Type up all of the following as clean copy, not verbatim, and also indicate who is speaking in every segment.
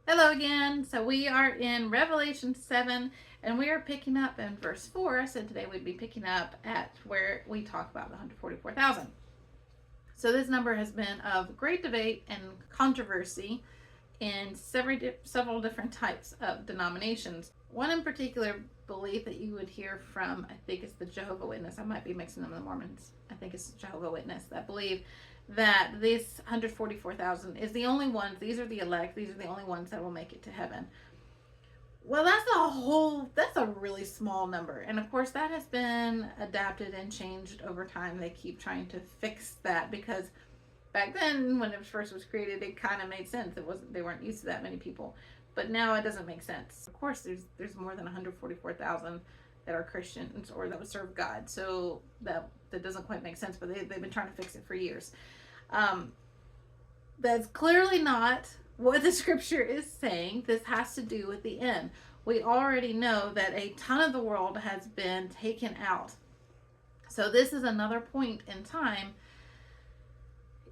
Speaker 1: Hello again. So we are in Revelation 7 and we are picking up in verse 4. I said today we'd be picking up at where we talk about the 144,000. So this number has been of great debate and controversy in several different types of denominations. One in particular belief that you would hear from, I think it's the Jehovah Witness. I might be mixing them with the Mormons. I think it's the Jehovah Witness that believe that this 144,000 is the only ones. These are the elect. These are the only ones that will make it to heaven. Well, that's a really small number. And of course, that has been adapted and changed over time. They keep trying to fix that because back then, when it first was created, it kind of made sense. They weren't used to that many people. But now it doesn't make sense. Of course, there's more than 144,000 that are Christians or that would serve God. So that doesn't quite make sense, but they've been trying to fix it for years. That's clearly not what the scripture is saying. This has to do with the end. We already know that a ton of the world has been taken out. So this is another point in time.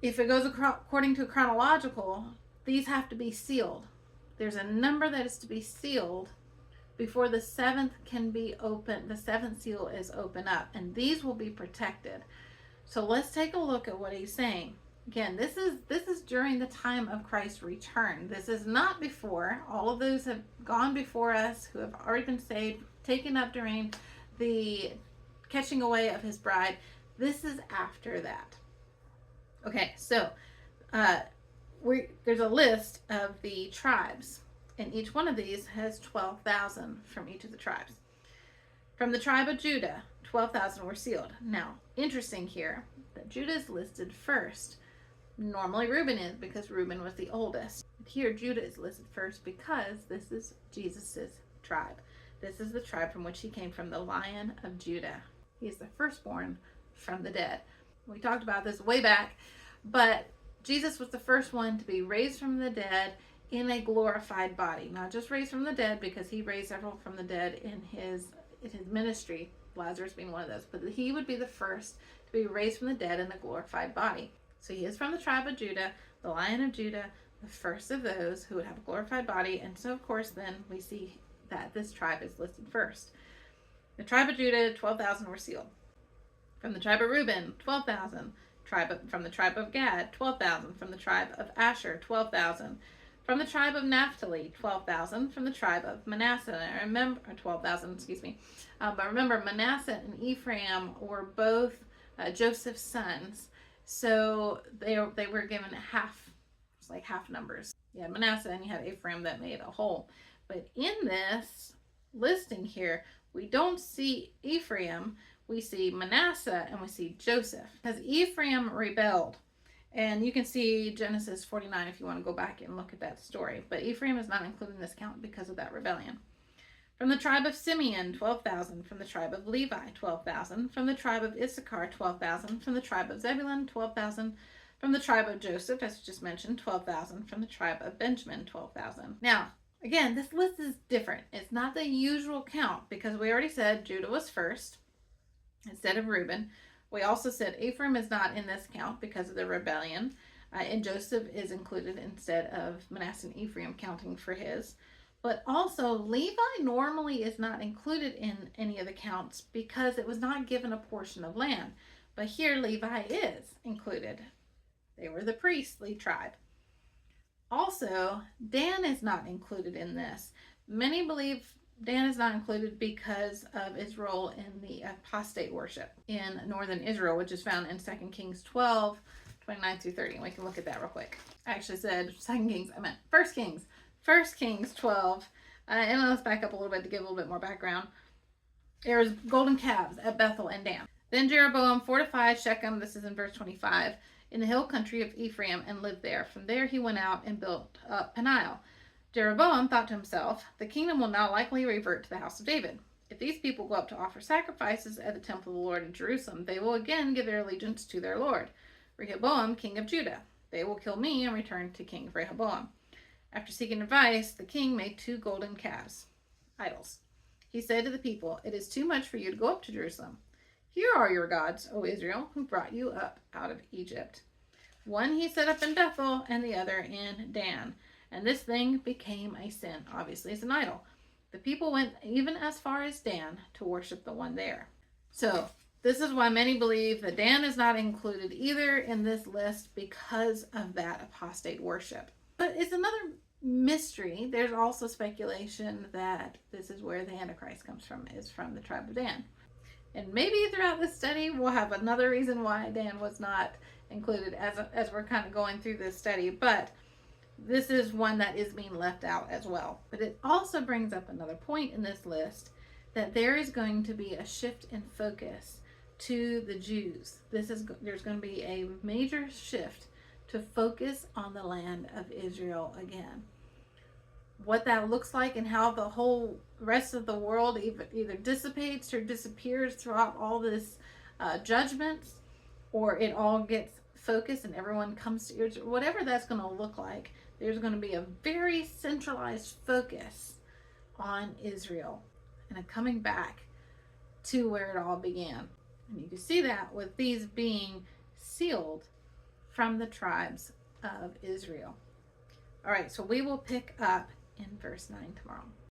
Speaker 1: If it goes according to chronological, these have to be sealed. There's a number that is to be sealed before the seventh can be opened. The seventh seal is open up, and these will be protected. So let's take a look at what he's saying. Again, this is during the time of Christ's return. This is not before. All of those have gone before us who have already been saved, taken up during the catching away of his bride. This is after that. Okay, so there's a list of the tribes, and each one of these has 12,000 from each of the tribes. From the tribe of Judah, 12,000 were sealed. Now, interesting here that Judah is listed first. Normally Reuben is, because Reuben was the oldest. Here Judah is listed first because this is Jesus's tribe. This is the tribe from which he came from, the Lion of Judah. He is the firstborn from the dead. We talked about this way back, but Jesus was the first one to be raised from the dead in a glorified body. Not just raised from the dead, because he raised several from the dead in his ministry, Lazarus being one of those, but he would be the first to be raised from the dead in a glorified body. So he is from the tribe of Judah, the Lion of Judah, the first of those who would have a glorified body. And so, of course, then we see that this tribe is listed first. The tribe of Judah, 12,000 were sealed. From the tribe of Reuben, 12,000. From the tribe of Gad, 12,000. From the tribe of Asher, 12,000. From the tribe of Naphtali, 12,000. From the tribe of Manasseh, 12,000, excuse me. But remember, Manasseh and Ephraim were both Joseph's sons. So they were given half, it's like half numbers. You had Manasseh and you had Ephraim that made a whole. But in this listing here, we don't see Ephraim, we see Manasseh, and we see Joseph. Because Ephraim rebelled. And you can see Genesis 49 if you want to go back and look at that story. But Ephraim is not included in this count because of that rebellion. From the tribe of Simeon, 12,000. From the tribe of Levi, 12,000. From the tribe of Issachar, 12,000. From the tribe of Zebulun, 12,000. From the tribe of Joseph, as just mentioned, 12,000. From the tribe of Benjamin, 12,000. Now, again, this list is different. It's not the usual count because we already said Judah was first instead of Reuben. We also said Ephraim is not in this count because of the rebellion. And Joseph is included instead of Manasseh and Ephraim counting for his. But also, Levi normally is not included in any of the counts because it was not given a portion of land. But here, Levi is included. They were the priestly tribe. Also, Dan is not included in this. Many believe Dan is not included because of his role in the apostate worship in northern Israel, which is found in 2 Kings 12, 29 through 30. We can look at that real quick. I actually said 2 Kings, I meant 1 Kings. 1 Kings 12, and let's back up a little bit to give a little bit more background. There was golden calves at Bethel and Dan. Then Jeroboam fortified Shechem, this is in verse 25, in the hill country of Ephraim and lived there. From there he went out and built up Peniel. Jeroboam thought to himself, the kingdom will now likely revert to the house of David. If these people go up to offer sacrifices at the temple of the Lord in Jerusalem, they will again give their allegiance to their Lord, Rehoboam, king of Judah. They will kill me and return to King Rehoboam. After seeking advice, the king made 2 golden calves, idols. He said to the people, it is too much for you to go up to Jerusalem. Here are your gods, O Israel, who brought you up out of Egypt. One he set up in Bethel and the other in Dan. And this thing became a sin. Obviously, it's an idol. The people went even as far as Dan to worship the one there. So, this is why many believe that Dan is not included either in this list because of that apostate worship. But it's another mystery. There's also speculation that this is where the Antichrist comes from, is from the tribe of Dan. And maybe throughout this study, we'll have another reason why Dan was not included as we're kind of going through this study. But this is one that is being left out as well. But it also brings up another point in this list, that there is going to be a shift in focus to the Jews. There's going to be a major shift to focus on the land of Israel again. What that looks like and how the whole rest of the world either dissipates or disappears throughout all this judgments, or it all gets focused and everyone comes to Israel, whatever that's going to look like, there's going to be a very centralized focus on Israel and a coming back to where it all began. And you can see that with these being sealed from the tribes of Israel. All right, so we will pick up in verse 9 tomorrow.